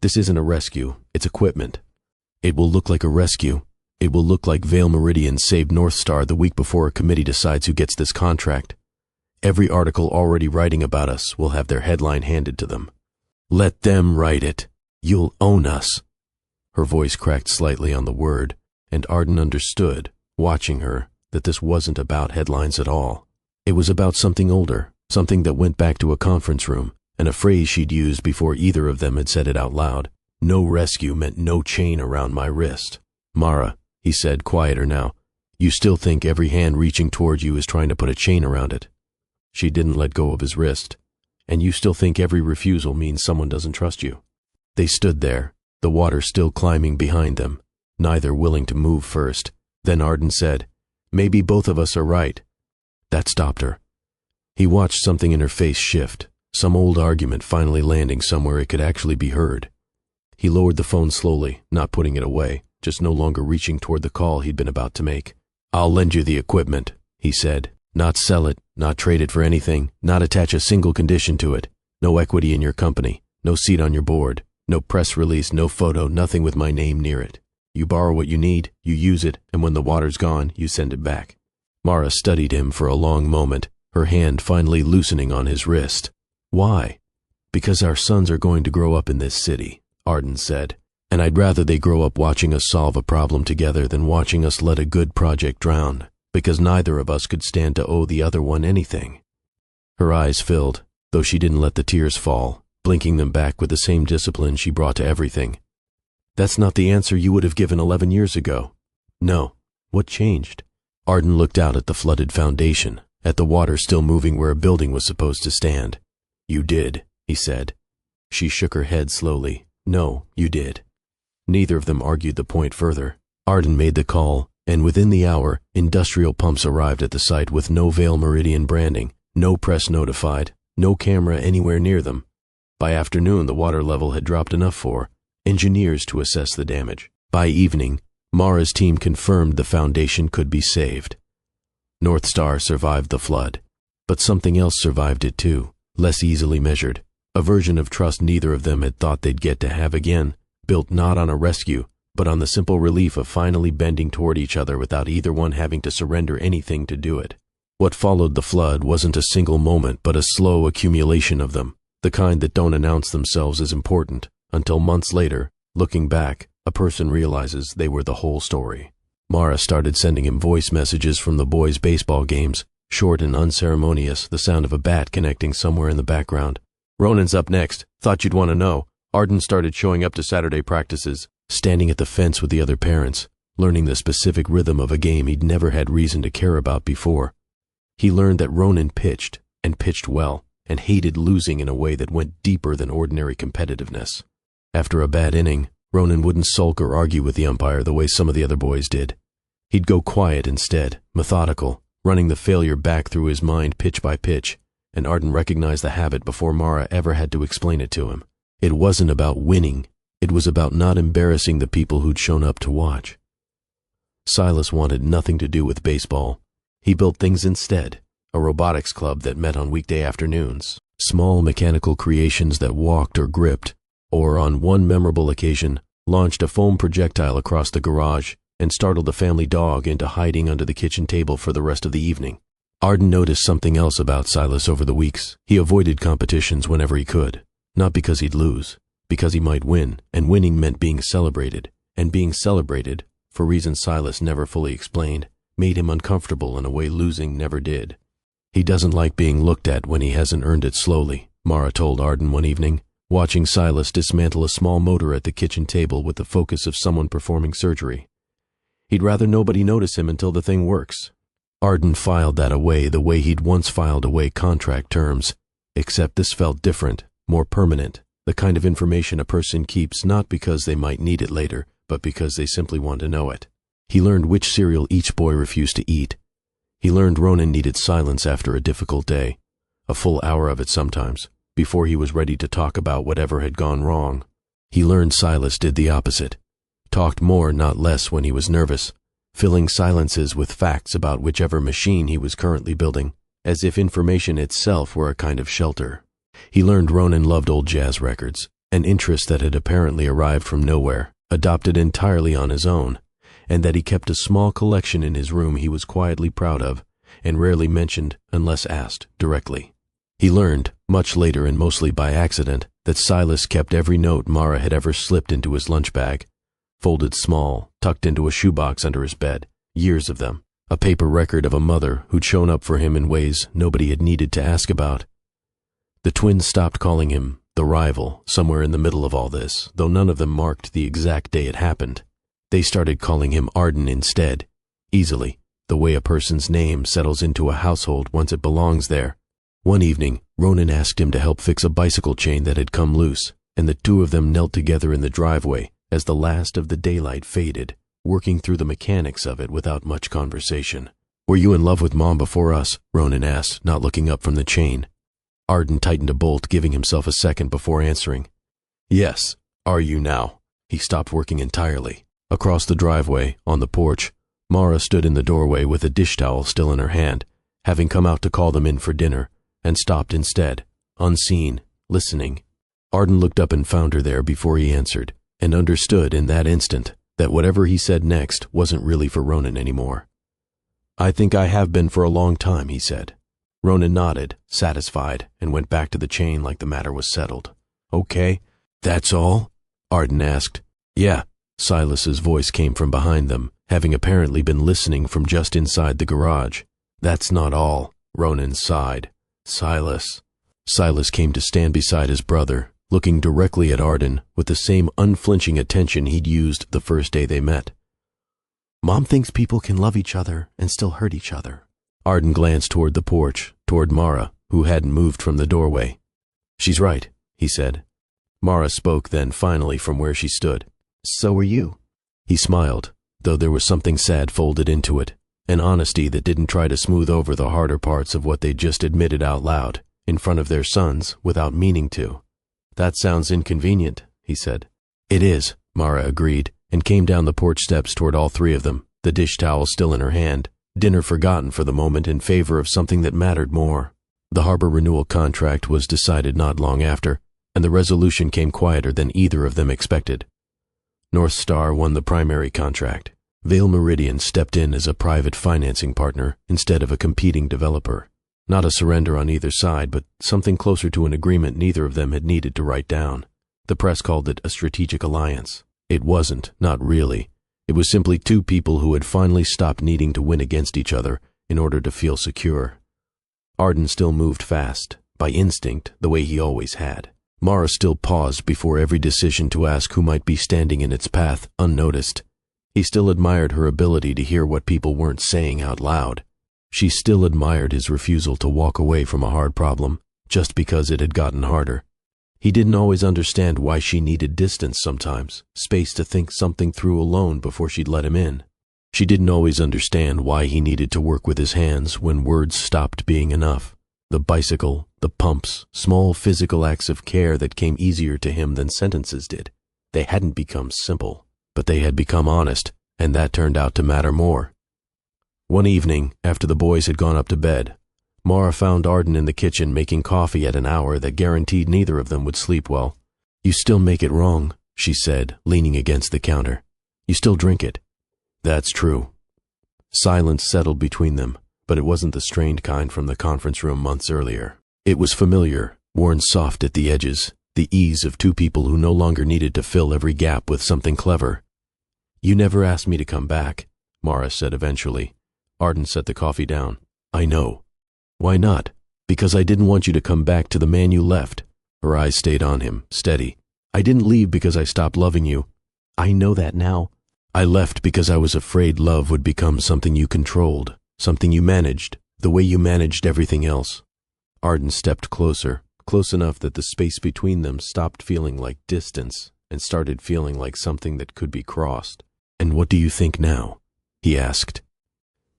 This isn't a rescue, it's equipment. It will look like a rescue. It will look like Vale Meridian saved North Star the week before a committee decides who gets this contract. Every article already writing about us will have their headline handed to them. Let them write it. You'll own us." Her voice cracked slightly on the word, and Arden understood, watching her, that this wasn't about headlines at all. It was about something older, something that went back to a conference room, and a phrase she'd used before either of them had said it out loud. No rescue meant no chain around my wrist. "Mara," he said, quieter now, "you still think every hand reaching toward you is trying to put a chain around it." She didn't let go of his wrist. "And you still think every refusal means someone doesn't trust you." They stood there, the water still climbing behind them, neither willing to move first. Then Arden said, "Maybe both of us are right." That stopped her. He watched something in her face shift, some old argument finally landing somewhere it could actually be heard. He lowered the phone slowly, not putting it away, just no longer reaching toward the call he'd been about to make. "I'll lend you the equipment," he said. "Not sell it, not trade it for anything, not attach a single condition to it. No equity in your company, no seat on your board, no press release, no photo, nothing with my name near it. You borrow what you need, you use it, and when the water's gone, you send it back." Mara studied him for a long moment, her hand finally loosening on his wrist. "Why?" "Because our sons are going to grow up in this city," Arden said, "and I'd rather they grow up watching us solve a problem together than watching us let a good project drown, because neither of us could stand to owe the other one anything." Her eyes filled, though she didn't let the tears fall, blinking them back with the same discipline she brought to everything. "That's not the answer you would have given 11 years ago." "No. What changed?" Arden looked out at the flooded foundation, at the water still moving where a building was supposed to stand. "You did," he said. She shook her head slowly. "No, you did." Neither of them argued the point further. Arden made the call, and within the hour, industrial pumps arrived at the site with no Vale Meridian branding, no press notified, no camera anywhere near them. By afternoon, the water level had dropped enough for engineers to assess the damage. By evening, Mara's team confirmed the foundation could be saved. North Star survived the flood, but something else survived it too, less easily measured, a version of trust neither of them had thought they'd get to have again, built not on a rescue, but on the simple relief of finally bending toward each other without either one having to surrender anything to do it. What followed the flood wasn't a single moment, but a slow accumulation of them, the kind that don't announce themselves as important, until months later, looking back, a person realizes they were the whole story. Mara started sending him voice messages from the boys' baseball games, short and unceremonious, the sound of a bat connecting somewhere in the background. "Ronan's up next. Thought you'd want to know. Arden started showing up to Saturday practices." Standing at the fence with the other parents, learning the specific rhythm of a game he'd never had reason to care about before. He learned that Ronan pitched, and pitched well, and hated losing in a way that went deeper than ordinary competitiveness. After a bad inning, Ronan wouldn't sulk or argue with the umpire the way some of the other boys did. He'd go quiet instead, methodical, running the failure back through his mind pitch by pitch, and Arden recognized the habit before Mara ever had to explain it to him. It wasn't about winning, it was about not embarrassing the people who'd shown up to watch. Silas wanted nothing to do with baseball. He built things instead, a robotics club that met on weekday afternoons, small mechanical creations that walked or gripped, or on one memorable occasion, launched a foam projectile across the garage and startled the family dog into hiding under the kitchen table for the rest of the evening. Arden noticed something else about Silas over the weeks. He avoided competitions whenever he could, not because he'd lose, because he might win, and winning meant being celebrated, and being celebrated, for reasons Silas never fully explained, made him uncomfortable in a way losing never did. He doesn't like being looked at when he hasn't earned it slowly, Mara told Arden one evening, watching Silas dismantle a small motor at the kitchen table with the focus of someone performing surgery. He'd rather nobody notice him until the thing works. Arden filed that away the way he'd once filed away contract terms, except this felt different, more permanent, the kind of information a person keeps not because they might need it later, but because they simply want to know it. He learned which cereal each boy refused to eat. He learned Ronan needed silence after a difficult day, a full hour of it sometimes, before he was ready to talk about whatever had gone wrong. He learned Silas did the opposite, talked more, not less, when he was nervous, filling silences with facts about whichever machine he was currently building, as if information itself were a kind of shelter. He learned Ronan loved old jazz records, an interest that had apparently arrived from nowhere, adopted entirely on his own, and that he kept a small collection in his room he was quietly proud of, and rarely mentioned unless asked directly. He learned, much later and mostly by accident, that Silas kept every note Mara had ever slipped into his lunch bag, folded small, tucked into a shoebox under his bed, years of them, a paper record of a mother who'd shown up for him in ways nobody had needed to ask about. The twins stopped calling him the rival somewhere in the middle of all this, though none of them marked the exact day it happened. They started calling him Arden instead, easily, the way a person's name settles into a household once it belongs there. One evening, Ronan asked him to help fix a bicycle chain that had come loose, and the two of them knelt together in the driveway as the last of the daylight faded, working through the mechanics of it without much conversation. "Were you in love with Mom before us?" Ronan asked, not looking up from the chain. Arden tightened a bolt, giving himself a second before answering. "Yes. Are you now?" He stopped working entirely. Across the driveway, on the porch, Mara stood in the doorway with a dish towel still in her hand, having come out to call them in for dinner, and stopped instead, unseen, listening. Arden looked up and found her there before he answered, and understood in that instant that whatever he said next wasn't really for Ronan anymore. "I think I have been for a long time," he said. Ronan nodded, satisfied, and went back to the chain like the matter was settled. "Okay, that's all?" Arden asked. "Yeah." Silas's voice came from behind them, having apparently been listening from just inside the garage. "That's not all," Ronan sighed. "Silas." Silas came to stand beside his brother, looking directly at Arden with the same unflinching attention he'd used the first day they met. "Mom thinks people can love each other and still hurt each other." Arden glanced toward the porch, toward Mara, who hadn't moved from the doorway. "She's right," he said. Mara spoke then finally from where she stood. "So were you." He smiled, though there was something sad folded into it, an honesty that didn't try to smooth over the harder parts of what they'd just admitted out loud, in front of their sons, without meaning to. "That sounds inconvenient," he said. "It is," Mara agreed, and came down the porch steps toward all three of them, the dish towel still in her hand, dinner forgotten for the moment in favor of something that mattered more. The harbor renewal contract was decided not long after, and the resolution came quieter than either of them expected. North Star won the primary contract. Vale Meridian stepped in as a private financing partner instead of a competing developer. Not a surrender on either side, but something closer to an agreement neither of them had needed to write down. The press called it a strategic alliance. It wasn't, not really. It was simply two people who had finally stopped needing to win against each other in order to feel secure. Arden still moved fast, by instinct, the way he always had. Mara still paused before every decision to ask who might be standing in its path, unnoticed. He still admired her ability to hear what people weren't saying out loud. She still admired his refusal to walk away from a hard problem, just because it had gotten harder. He didn't always understand why she needed distance sometimes, space to think something through alone before she'd let him in. She didn't always understand why he needed to work with his hands when words stopped being enough. The bicycle, the pumps, small physical acts of care that came easier to him than sentences did. They hadn't become simple, but they had become honest, and that turned out to matter more. One evening, after the boys had gone up to bed, Mara found Arden in the kitchen making coffee at an hour that guaranteed neither of them would sleep well. "You still make it wrong," she said, leaning against the counter. "You still drink it." "That's true." Silence settled between them, but it wasn't the strained kind from the conference room months earlier. It was familiar, worn soft at the edges, the ease of two people who no longer needed to fill every gap with something clever. "You never asked me to come back," Mara said eventually. Arden set the coffee down. "I know." "Why not?" "Because I didn't want you to come back to the man you left." Her eyes stayed on him, steady. "I didn't leave because I stopped loving you." "I know that now." "I left because I was afraid love would become something you controlled, something you managed, the way you managed everything else." Arden stepped closer, close enough that the space between them stopped feeling like distance and started feeling like something that could be crossed. "And what do you think now?" he asked.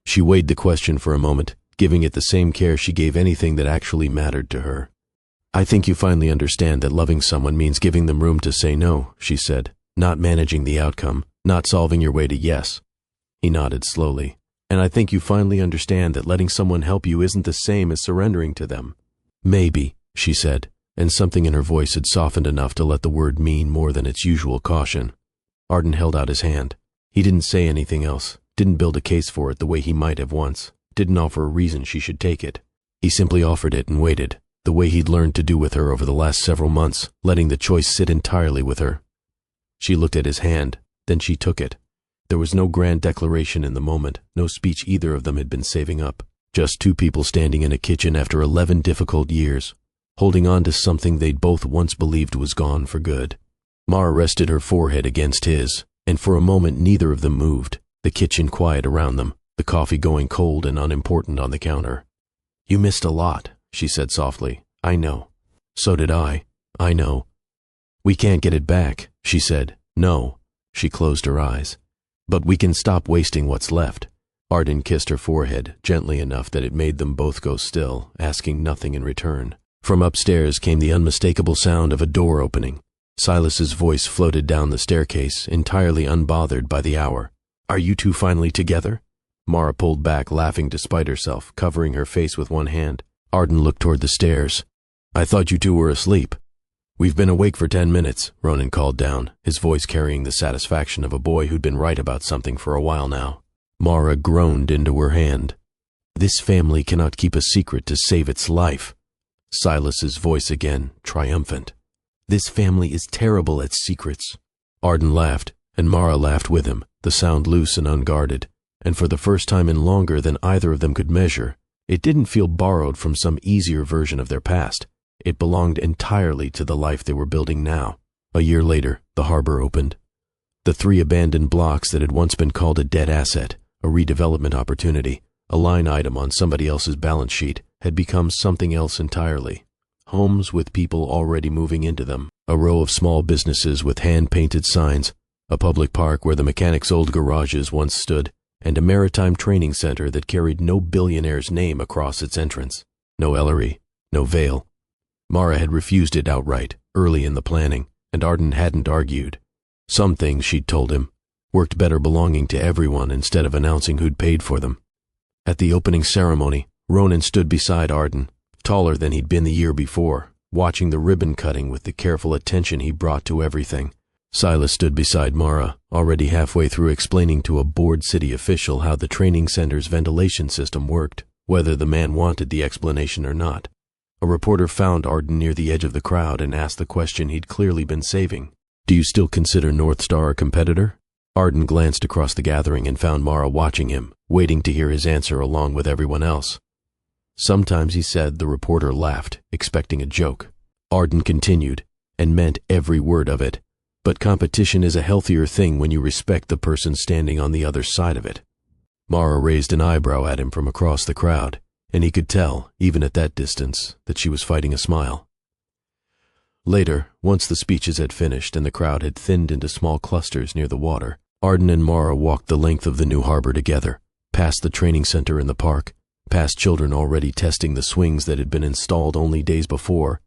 She weighed the question for a moment, giving it the same care she gave anything that actually mattered to her. "I think you finally understand that loving someone means giving them room to say no," she said, "not managing the outcome, not solving your way to yes." He nodded slowly. "And I think you finally understand that letting someone help you isn't the same as surrendering to them." "Maybe," she said, and something in her voice had softened enough to let the word mean more than its usual caution. Arden held out his hand. He didn't say anything else, didn't build a case for it the way he might have once, didn't offer a reason she should take it. He simply offered it and waited, the way he'd learned to do with her over the last several months, letting the choice sit entirely with her. She looked at his hand, then she took it. There was no grand declaration in the moment, no speech either of them had been saving up. Just two people standing in a kitchen after 11 difficult years, holding on to something they'd both once believed was gone for good. Mara rested her forehead against his, and for a moment neither of them moved, the kitchen quiet around them, the coffee going cold and unimportant on the counter. "You missed a lot," she said softly. "I know." "So did I. I know." "We can't get it back," she said. "No." She closed her eyes. "But we can stop wasting what's left." Arden kissed her forehead, gently enough that it made them both go still, asking nothing in return. From upstairs came the unmistakable sound of a door opening. Silas's voice floated down the staircase, entirely unbothered by the hour. "Are you two finally together?" Mara pulled back, laughing despite herself, covering her face with one hand. Arden looked toward the stairs. "I thought you two were asleep." "We've been awake for 10 minutes, Ronan called down, his voice carrying the satisfaction of a boy who'd been right about something for a while now. Mara groaned into her hand. "This family cannot keep a secret to save its life." Silas's voice again, triumphant. "This family is terrible at secrets." Arden laughed, and Mara laughed with him, the sound loose and unguarded, and for the first time in longer than either of them could measure, it didn't feel borrowed from some easier version of their past. It belonged entirely to the life they were building now. A year later, the harbor opened. The 3 abandoned blocks that had once been called a dead asset, a redevelopment opportunity, a line item on somebody else's balance sheet, had become something else entirely. Homes with people already moving into them, a row of small businesses with hand-painted signs, a public park where the mechanics' old garages once stood, and a maritime training center that carried no billionaire's name across its entrance. No Ellery, no Vale. Mara had refused it outright, early in the planning, and Arden hadn't argued. Some things, she'd told him, worked better belonging to everyone instead of announcing who'd paid for them. At the opening ceremony, Ronan stood beside Arden, taller than he'd been the year before, watching the ribbon cutting with the careful attention he brought to everything. Silas stood beside Mara, already halfway through explaining to a bored city official how the training center's ventilation system worked, whether the man wanted the explanation or not. A reporter found Arden near the edge of the crowd and asked the question he'd clearly been saving. "Do you still consider North Star a competitor?" Arden glanced across the gathering and found Mara watching him, waiting to hear his answer along with everyone else. Sometimes, he said. The reporter laughed, expecting a joke. Arden continued, and meant every word of it. "But competition is a healthier thing when you respect the person standing on the other side of it." Mara raised an eyebrow at him from across the crowd, and he could tell, even at that distance, that she was fighting a smile. Later, once the speeches had finished and the crowd had thinned into small clusters near the water, Arden and Mara walked the length of the new harbor together, past the training center in the park, past children already testing the swings that had been installed only days before.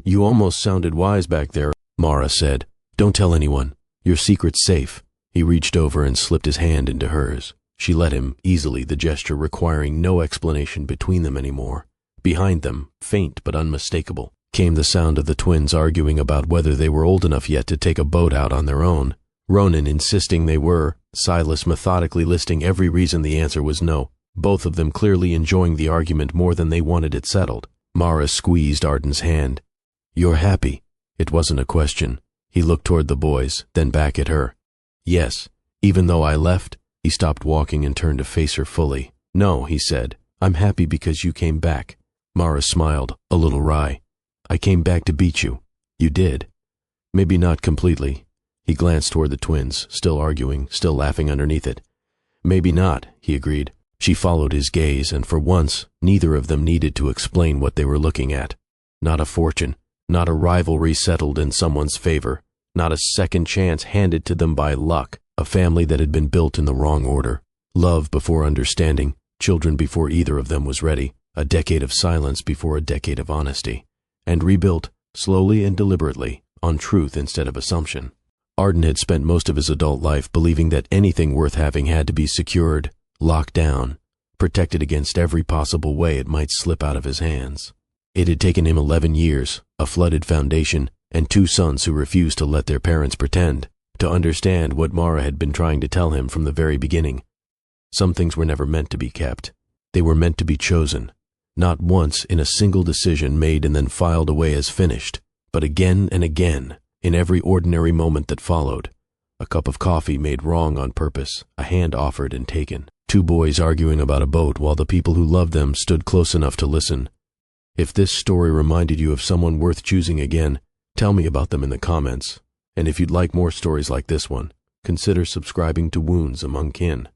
"You almost sounded wise back there," Mara said. "Don't tell anyone. Your secret's safe." He reached over and slipped his hand into hers. She let him, easily, the gesture requiring no explanation between them anymore. Behind them, faint but unmistakable, came the sound of the twins arguing about whether they were old enough yet to take a boat out on their own. Ronan insisting they were, Silas methodically listing every reason the answer was no, both of them clearly enjoying the argument more than they wanted it settled. Mara squeezed Arden's hand. "You're happy?" It wasn't a question. He looked toward the boys, then back at her. "Yes, even though I left?" He stopped walking and turned to face her fully. "No," he said. "I'm happy because you came back." Mara smiled, a little wry. "I came back to beat you." "You did." "Maybe not completely." He glanced toward the twins, still arguing, still laughing underneath it. "Maybe not," he agreed. She followed his gaze, and for once, neither of them needed to explain what they were looking at. Not a fortune, not a rivalry settled in someone's favor, not a second chance handed to them by luck, a family that had been built in the wrong order. Love before understanding, children before either of them was ready, a decade of silence before a decade of honesty, and rebuilt, slowly and deliberately, on truth instead of assumption. Arden had spent most of his adult life believing that anything worth having had to be secured, locked down, protected against every possible way it might slip out of his hands. It had taken him 11 years, a flooded foundation, and 2 sons who refused to let their parents pretend, to understand what Mara had been trying to tell him from the very beginning. Some things were never meant to be kept. They were meant to be chosen, not once in a single decision made and then filed away as finished, but again and again, in every ordinary moment that followed. A cup of coffee made wrong on purpose, a hand offered and taken. 2 boys arguing about a boat while the people who loved them stood close enough to listen. If this story reminded you of someone worth choosing again, tell me about them in the comments. And if you'd like more stories like this one, consider subscribing to Wounds Among Kin.